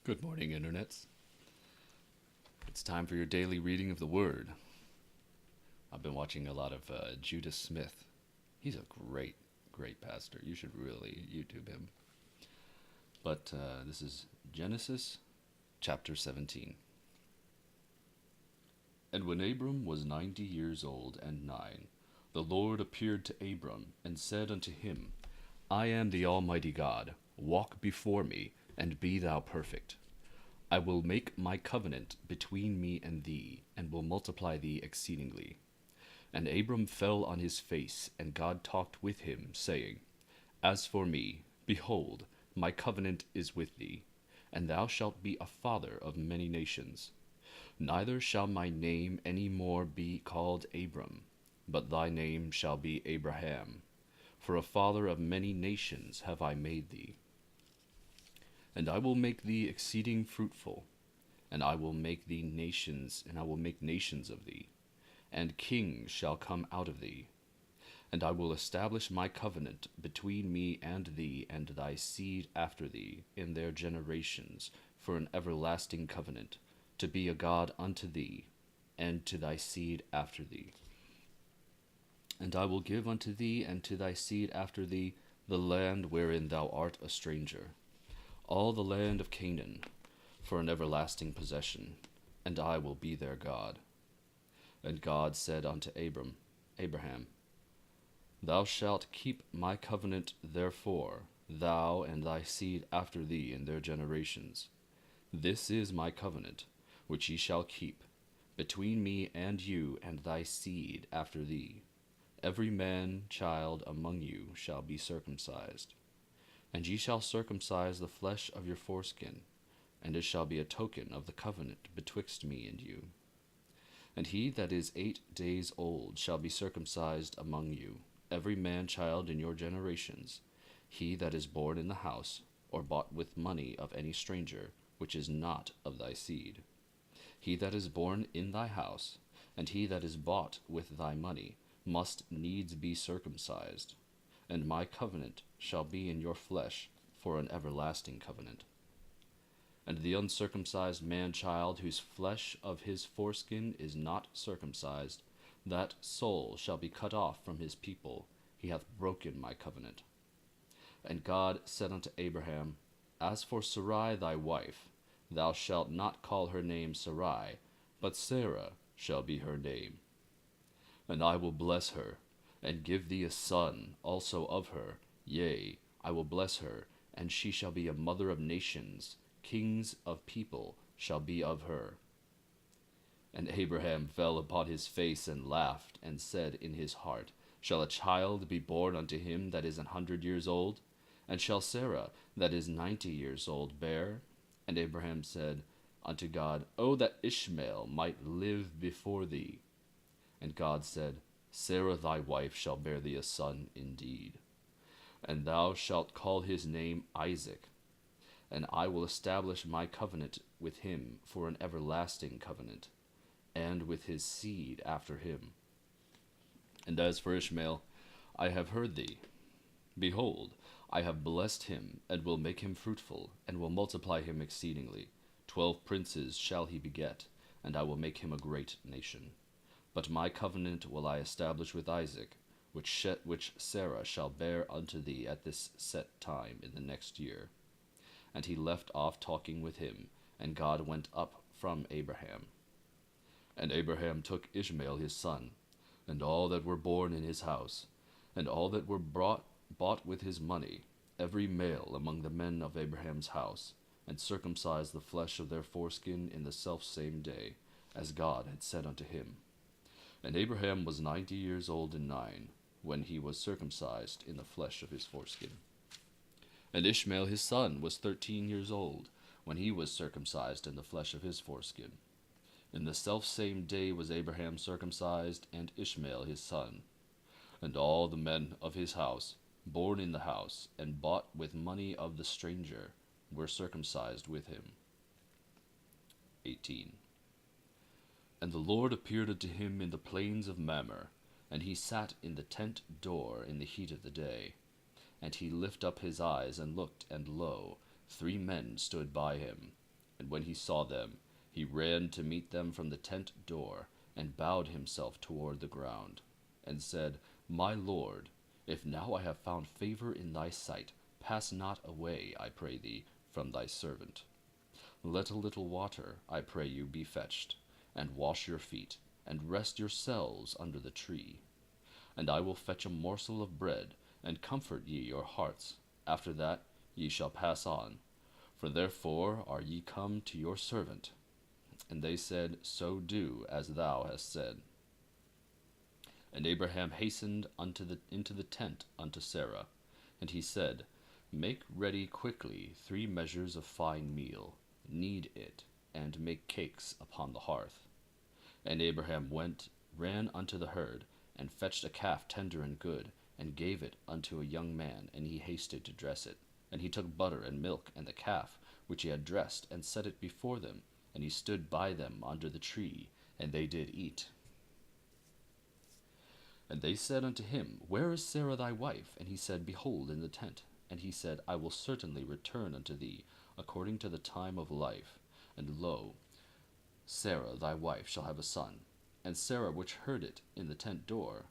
Good morning, Internets. It's time for your daily reading of the Word. I've been watching a lot of Judah Smith. He's a great pastor. You should really YouTube him. But this is Genesis chapter 17. And when Abram was 90 years old and 9, the Lord appeared to Abram and said unto him, I am the Almighty God. Walk before me, and be thou perfect. I will make my covenant between me and thee, and will multiply thee exceedingly. And Abram fell on his face, and God talked with him, saying, As for me, behold, my covenant is with thee, and thou shalt be a father of many nations. Neither shall my name any more be called Abram, but thy name shall be Abraham. For a father of many nations have I made thee. And I will make thee exceeding fruitful, and I will make nations of thee, and kings shall come out of thee. And I will establish my covenant between me and thee and thy seed after thee in their generations, for an everlasting covenant, to be a God unto thee, and to thy seed after thee. And I will give unto thee and to thy seed after thee the land wherein thou art a stranger, all the land of Canaan, for an everlasting possession, and I will be their God. And God said unto Abraham, Thou shalt keep my covenant therefore, thou and thy seed after thee in their generations. This is my covenant, which ye shall keep, between me and you and thy seed after thee. Every man child among you shall be circumcised. And ye shall circumcise the flesh of your foreskin, and it shall be a token of the covenant betwixt me and you. And he that is 8 days old shall be circumcised among you, every man child in your generations, he that is born in the house, or bought with money of any stranger, which is not of thy seed. He that is born in thy house, and he that is bought with thy money, must needs be circumcised. And my covenant shall be in your flesh for an everlasting covenant. And the uncircumcised man-child, whose flesh of his foreskin is not circumcised, that soul shall be cut off from his people. He hath broken my covenant. And God said unto Abraham, As for Sarai thy wife, thou shalt not call her name Sarai, but Sarah shall be her name. And I will bless her, and give thee a son also of her. Yea, I will bless her, and she shall be a mother of nations. Kings of people shall be of her. And Abraham fell upon his face and laughed, and said in his heart, Shall a child be born unto him that is 100 years old? And shall Sarah that is 90 years old bear? And Abraham said unto God, O that Ishmael might live before thee. And God said, Sarah thy wife shall bear thee a son indeed, and thou shalt call his name Isaac. And I will establish my covenant with him for an everlasting covenant, and with his seed after him. And as for Ishmael, I have heard thee. Behold, I have blessed him, and will make him fruitful, and will multiply him exceedingly. 12 princes shall he beget, and I will make him a great nation. But my covenant will I establish with Isaac, which Sarah shall bear unto thee at this set time in the next year. And he left off talking with him, and God went up from Abraham. And Abraham took Ishmael his son, and all that were born in his house, and all that were bought with his money, every male among the men of Abraham's house, and circumcised the flesh of their foreskin in the selfsame day, as God had said unto him. And Abraham was 90 years old and 9, when he was circumcised in the flesh of his foreskin. And Ishmael his son was 13 years old, when he was circumcised in the flesh of his foreskin. In the selfsame day was Abraham circumcised, and Ishmael his son. And all the men of his house, born in the house, and bought with money of the stranger, were circumcised with him. 18. And the Lord appeared unto him in the plains of Mamre, and he sat in the tent door in the heat of the day. And he lift up his eyes, and looked, and lo, 3 men stood by him. And when he saw them, he ran to meet them from the tent door, and bowed himself toward the ground, and said, My Lord, if now I have found favor in thy sight, pass not away, I pray thee, from thy servant. Let a little water, I pray you, be fetched, and wash your feet, and rest yourselves under the tree. And I will fetch a morsel of bread, and comfort ye your hearts. After that ye shall pass on. For therefore are ye come to your servant. And they said, So do as thou hast said. And Abraham hastened into the tent unto Sarah. And he said, Make ready quickly 3 measures of fine meal, knead it, and make cakes upon the hearth. And Abraham ran unto the herd, and fetched a calf tender and good, and gave it unto a young man, and he hasted to dress it. And he took butter and milk, and the calf, which he had dressed, and set it before them. And he stood by them under the tree, and they did eat. And they said unto him, Where is Sarah thy wife? And he said, Behold, in the tent. And he said, I will certainly return unto thee, according to the time of life. And lo, Sarah thy wife shall have a son. And Sarah which heard it in the tent door,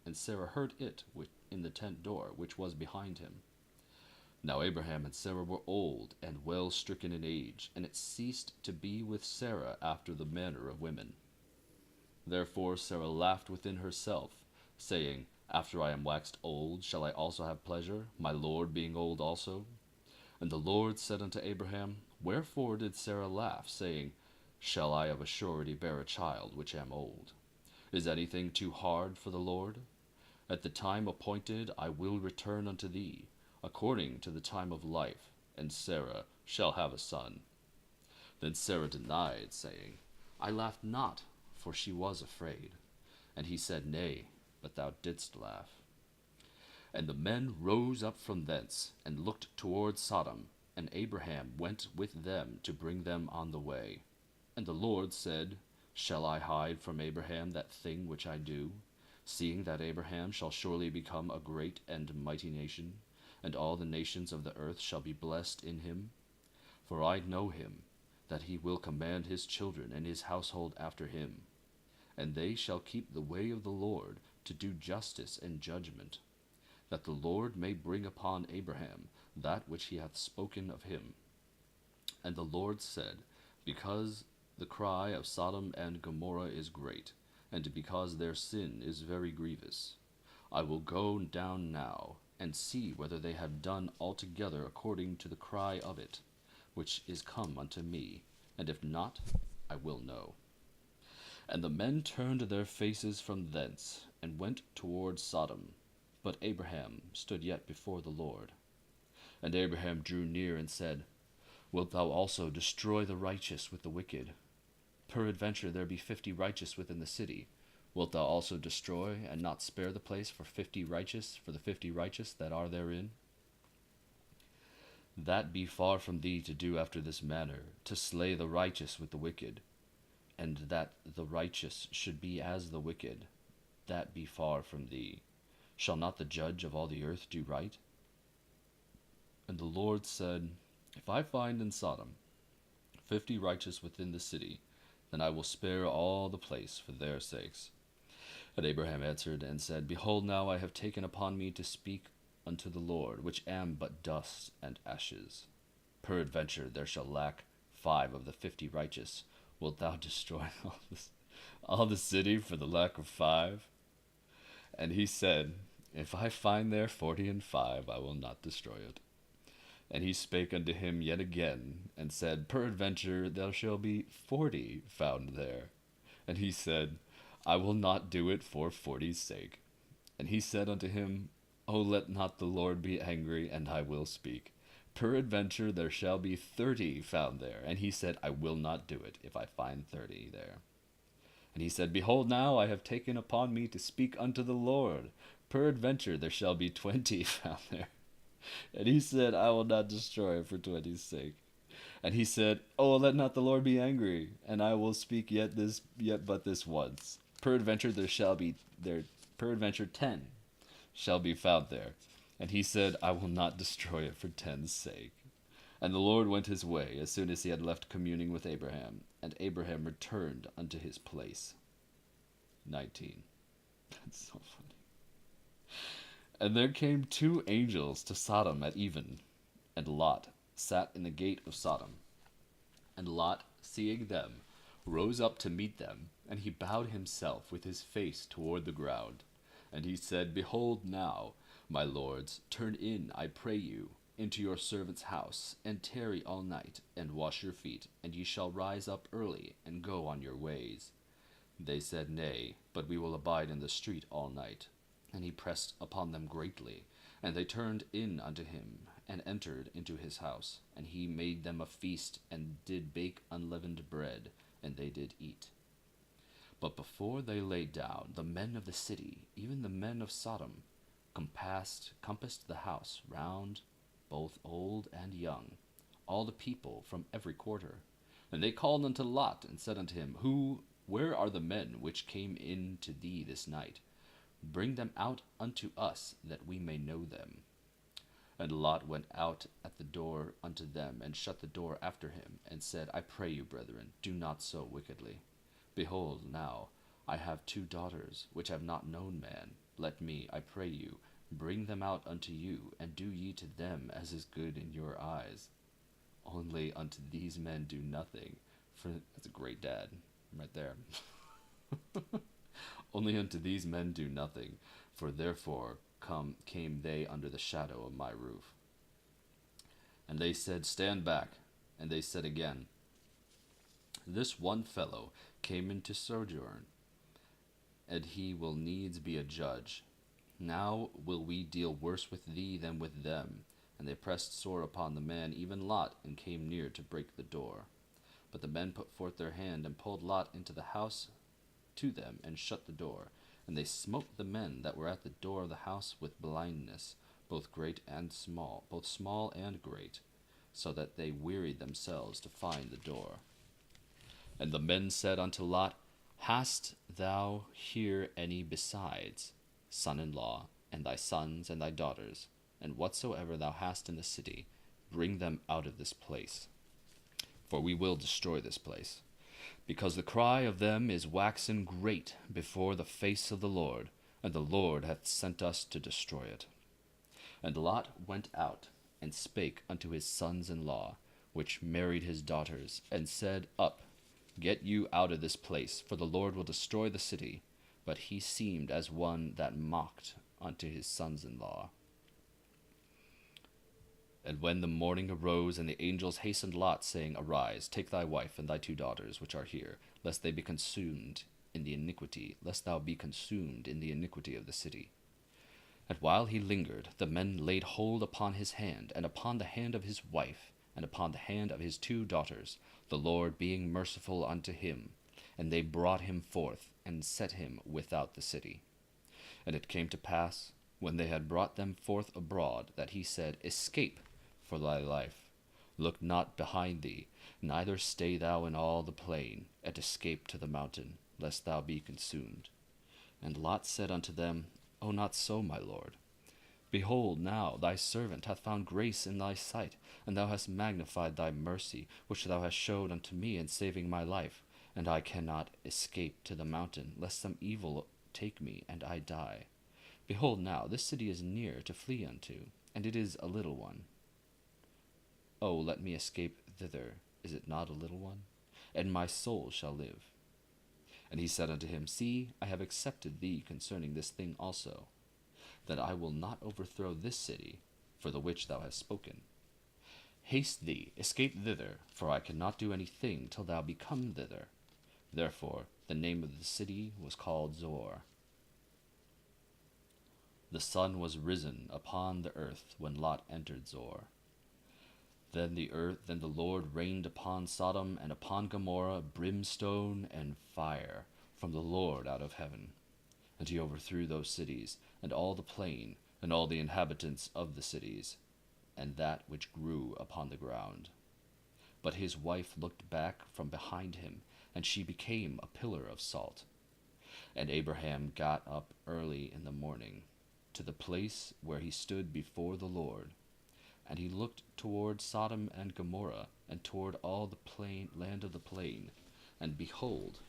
and Sarah heard it in the tent door, which was behind him. Now Abraham and Sarah were old, and well stricken in age, and it ceased to be with Sarah after the manner of women. Therefore Sarah laughed within herself, saying, After I am waxed old, shall I also have pleasure, my Lord being old also? And the Lord said unto Abraham, Wherefore did Sarah laugh, saying, Shall I of a surety bear a child, which am old? Is anything too hard for the Lord? At the time appointed I will return unto thee, according to the time of life, and Sarah shall have a son. Then Sarah denied, saying, I laughed not, for she was afraid. And he said, Nay, but thou didst laugh. And the men rose up from thence, and looked toward Sodom, and Abraham went with them to bring them on the way. And the Lord said, Shall I hide from Abraham that thing which I do, seeing that Abraham shall surely become a great and mighty nation, and all the nations of the earth shall be blessed in him? For I know him, that he will command his children and his household after him, and they shall keep the way of the Lord, to do justice and judgment, that the Lord may bring upon Abraham that which he hath spoken of him. And the Lord said, Because the cry of Sodom and Gomorrah is great, and because their sin is very grievous, I will go down now, and see whether they have done altogether according to the cry of it, which is come unto me, and if not, I will know. And the men turned their faces from thence, and went toward Sodom. But Abraham stood yet before the Lord. And Abraham drew near, and said, Wilt thou also destroy the righteous with the wicked? Peradventure there be 50 righteous within the city. Wilt thou also destroy, and not spare the place for the 50 righteous that are therein? That be far from thee to do after this manner, to slay the righteous with the wicked, and that the righteous should be as the wicked. That be far from thee. Shall not the judge of all the earth do right? And the Lord said, If I find in Sodom 50 righteous within the city, then I will spare all the place for their sakes. And Abraham answered and said, Behold, now I have taken upon me to speak unto the Lord, which am but dust and ashes. Peradventure there shall lack 5 of the 50 righteous. Wilt thou destroy all the city for the lack of 5? And he said, If I find there 40 and 5, I will not destroy it. And he spake unto him yet again, and said, Peradventure there shall be 40 found there. And he said, I will not do it for 40's sake. And he said unto him, O let not the Lord be angry, and I will speak. Peradventure there shall be 30 found there. And he said, I will not do it, if I find 30 there. And he said, Behold, now I have taken upon me to speak unto the Lord. Peradventure there shall be 20 found there. And he said, I will not destroy it for 20's sake. And he said, Oh, let not the Lord be angry, and I will speak yet but this once. Peradventure 10 shall be found there. And he said, I will not destroy it for 10's sake. And the Lord went his way as soon as he had left communing with Abraham, and Abraham returned unto his place. 19. That's so funny. And there came two angels to Sodom at even, and Lot sat in the gate of Sodom. And Lot, seeing them, rose up to meet them, and he bowed himself with his face toward the ground. And he said, Behold now, my lords, turn in, I pray you, into your servant's house, and tarry all night, and wash your feet, and ye shall rise up early, and go on your ways. They said, Nay, but we will abide in the street all night. And he pressed upon them greatly, and they turned in unto him, and entered into his house. And he made them a feast, and did bake unleavened bread, and they did eat. But before they lay down, the men of the city, even the men of Sodom, compassed the house round, both old and young, all the people from every quarter. And they called unto Lot, and said unto him, Where are the men which came in to thee this night? Bring them out unto us, that we may know them. And Lot went out at the door unto them, and shut the door after him, and said, I pray you, brethren, do not so wickedly. Behold, now I have two daughters, which have not known man. Let me, I pray you, bring them out unto you, and do ye to them as is good in your eyes. Only unto these men do nothing, for that's a great dad right there. Only unto these men do nothing, for therefore came they under the shadow of my roof. And they said, Stand back. And they said again, This one fellow came into sojourn, and he will needs be a judge. Now will we deal worse with thee than with them. And they pressed sore upon the man, even Lot, and came near to break the door. But the men put forth their hand, and pulled Lot into the house to them, and shut the door. And they smote the men that were at the door of the house with blindness, both great and small, both small and great, so that they wearied themselves to find the door. And the men said unto Lot, Hast thou here any besides, son-in-law, and thy sons and thy daughters? And whatsoever thou hast in the city, bring them out of this place. For we will destroy this place, because the cry of them is waxen great before the face of the Lord, and the Lord hath sent us to destroy it. And Lot went out, and spake unto his sons-in-law, which married his daughters, and said, Up, get you out of this place, for the Lord will destroy the city. But he seemed as one that mocked unto his sons-in-law. And when the morning arose, and the angels hastened Lot, saying, Arise, take thy wife and thy two daughters, which are here, lest they be consumed in the iniquity, lest thou be consumed in the iniquity of the city. And while he lingered, the men laid hold upon his hand, and upon the hand of his wife, and upon the hand of his two daughters, the Lord being merciful unto him. And they brought him forth, and set him without the city. And it came to pass, when they had brought them forth abroad, that he said, Escape for thy life. Look not behind thee, neither stay thou in all the plain, and escape to the mountain, lest thou be consumed. And Lot said unto them, O not so, my lord. Behold, now thy servant hath found grace in thy sight, and thou hast magnified thy mercy, which thou hast showed unto me in saving my life. And I cannot escape to the mountain, lest some evil take me, and I die. Behold now, this city is near to flee unto, and it is a little one. O let me escape thither, is it not a little one? And my soul shall live. And he said unto him, See, I have accepted thee concerning this thing also, that I will not overthrow this city, for the which thou hast spoken. Haste thee, escape thither, for I cannot do any thing till thou be come thither. Therefore the name of the city was called Zoar. The sun was risen upon the earth when Lot entered Zoar. Then the Lord rained upon Sodom and upon Gomorrah brimstone and fire from the Lord out of heaven. And he overthrew those cities, and all the plain, and all the inhabitants of the cities, and that which grew upon the ground. But his wife looked back from behind him, and she became a pillar of salt. And Abraham got up early in the morning, to the place where he stood before the Lord, And he looked toward Sodom and Gomorrah, and toward all the land of the plain, and beheld,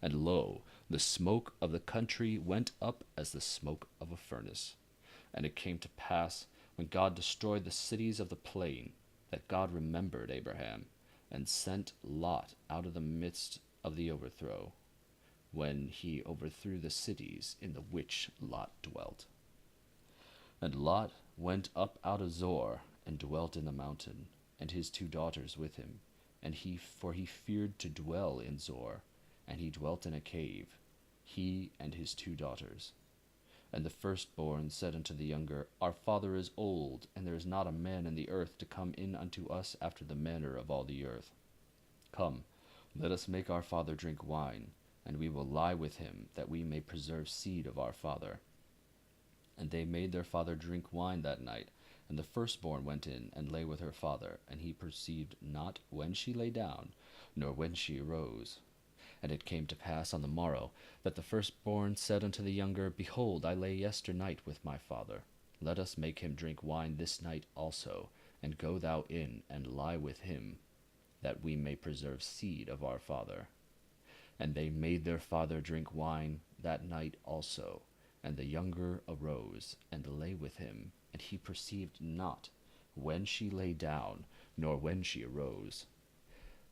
and lo, the smoke of the country went up as the smoke of a furnace. And it came to pass, when God destroyed the cities of the plain, that God remembered Abraham, and sent Lot out of the midst of the overthrow, when he overthrew the cities in the which Lot dwelt. And Lot went up out of Zoar, and dwelt in the mountain, and his 2 daughters with him. For he feared to dwell in Zoar, and he dwelt in a cave, he and his 2 daughters. And the firstborn said unto the younger, Our father is old, and there is not a man in the earth to come in unto us after the manner of all the earth. Come, let us make our father drink wine, and we will lie with him, that we may preserve seed of our father. And they made their father drink wine that night. And the firstborn went in and lay with her father, and he perceived not when she lay down, nor when she arose. And it came to pass on the morrow, that the firstborn said unto the younger, Behold, I lay yesternight with my father. Let us make him drink wine this night also, and go thou in and lie with him, that we may preserve seed of our father. And they made their father drink wine that night also. And the younger arose, and lay with him, and he perceived not when she lay down, nor when she arose.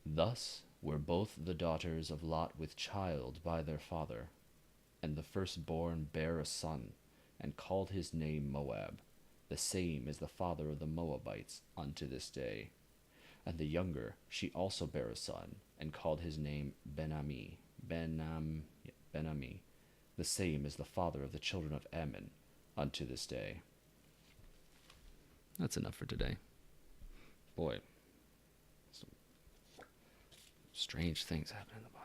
Thus were both the daughters of Lot with child by their father. And the firstborn bare a son, and called his name Moab. The same is the father of the Moabites unto this day. And the younger, she also bare a son, and called his name Ben-Ami. The same is the father of the children of Ammon unto this day. That's enough for today. Boy, some strange things happen in the Bible.